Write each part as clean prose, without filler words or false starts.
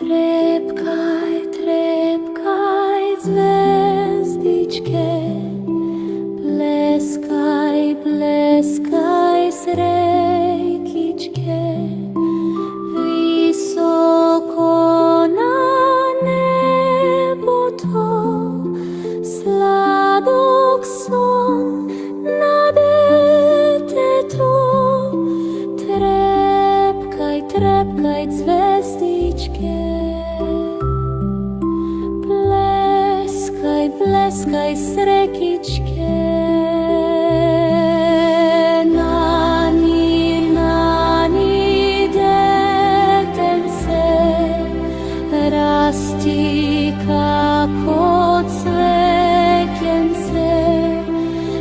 Trepkaj, trepkaj, zvezdičke, bleskaj, bleskaj, srekičke, visoko na nebo to, sladok son na detetu. Trepkaj, trepkaj, zvezdičke, bleskaj, bleskaj, srekičke. Nani, nani, detence, rasti kako cvekence,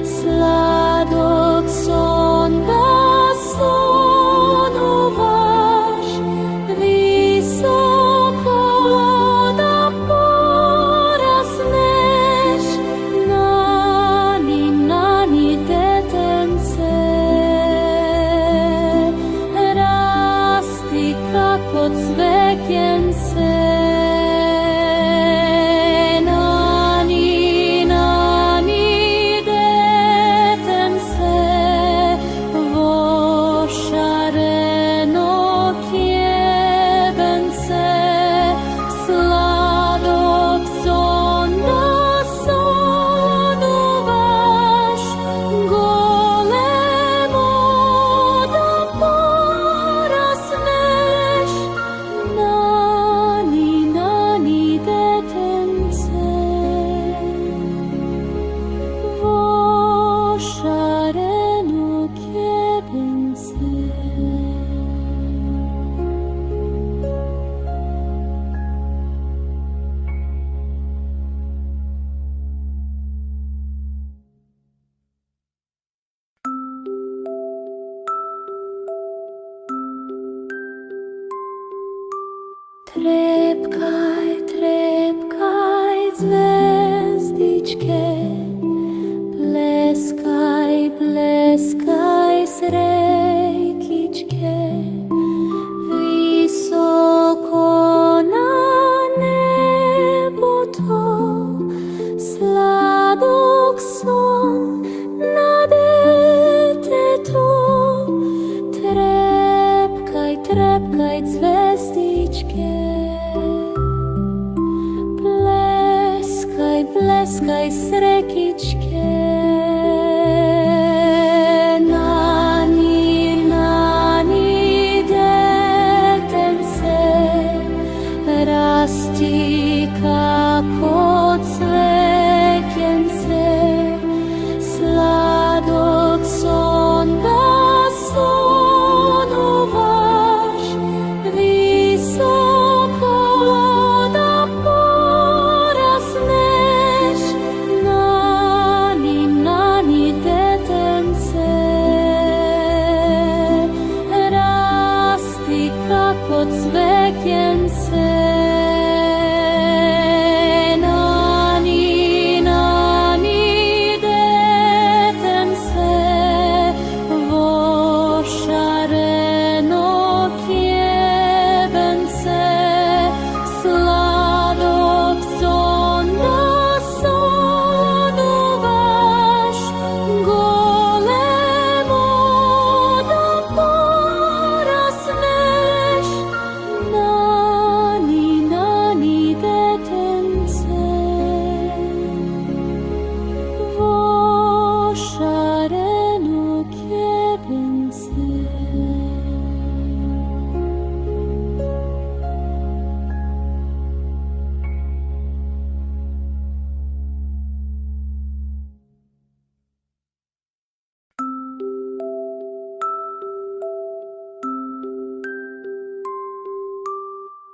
sladok son da sonovaš, visoko da porasneš. Nani, nani, detence, rasti kako cvekence. Nani, nani, detence, vošareno kjebence, sladok son da sonovaš, golemo da porasneš. Nani, nani, detence, vošareno kjebence. Trepkaj, trepkaj, zvezdičke, bleskaj, bleskaj, srekičke, visoko na nebo to, sladok son na detetu. Trepkaj, trepkaj, zvezdičke, bleskaj, bleskaj, srekičke. Nani, nani, detence, rasti kako cvekence, sladok son da sonovaš, visoko da porasneš. Nani, nani, detence, rasti kako cvekence. Nani, nani, detence, vošareno kjebence, sladok son da sonovaš, golemo da porasneš. Nani, nani, detence, vošareno kjebence.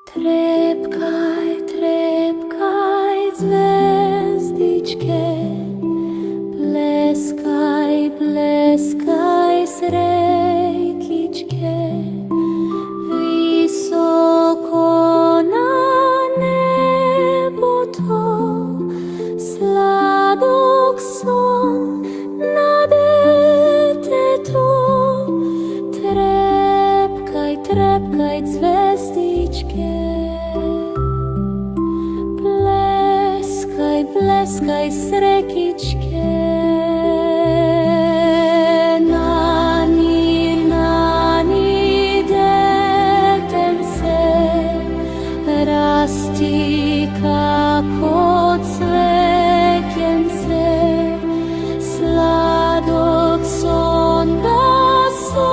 Trepkaj, trepkaj, zvezdičke, bleskaj, bleskaj, srekičke, visoko na nebo to, sladok son na detetu. Trepkaj, trepkaj, zvezdičke, bleskaj, srekičke. Nani, nani, detence, rasti kako cvekence, sladok son da sonuvaš,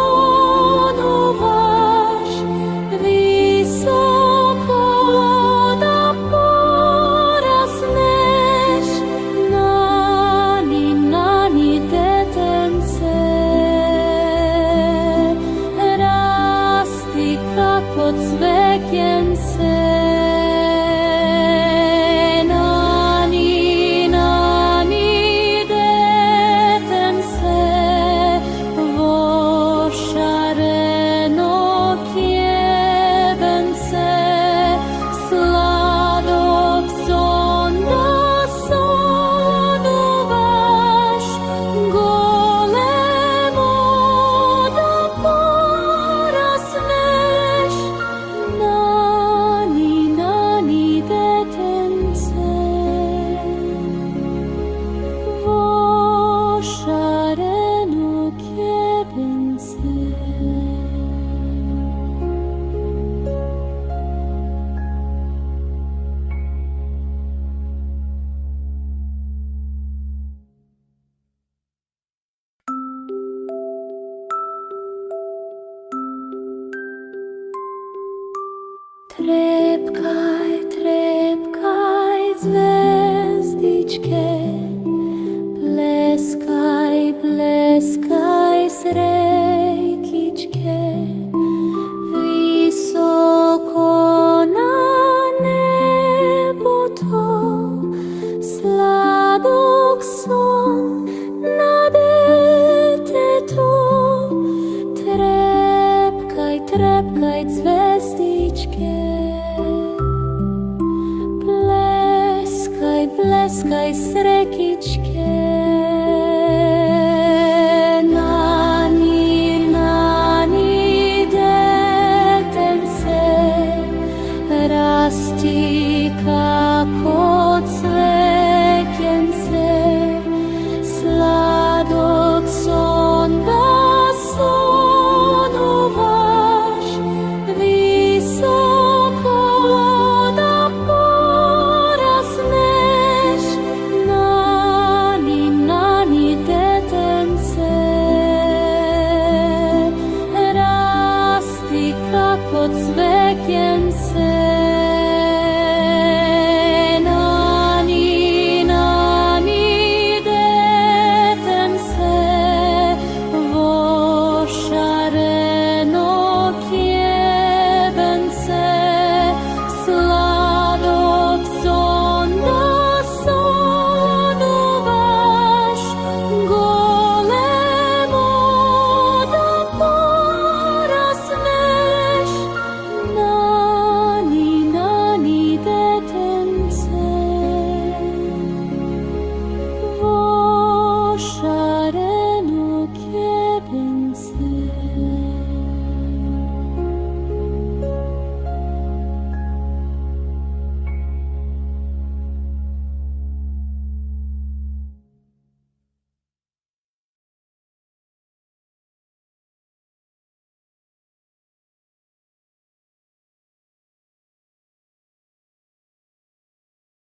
visoko da porasneš. Nani, nani, detence, rasti kako cvekence. Trepkaj, trepkaj, zvezdičke, bleskaj, bleskaj, srekičke, visoko na nebo to, sladok son na detetu. Trepkaj, trepkaj, zvezdičke, bleskaj, bleskaj, srekičke.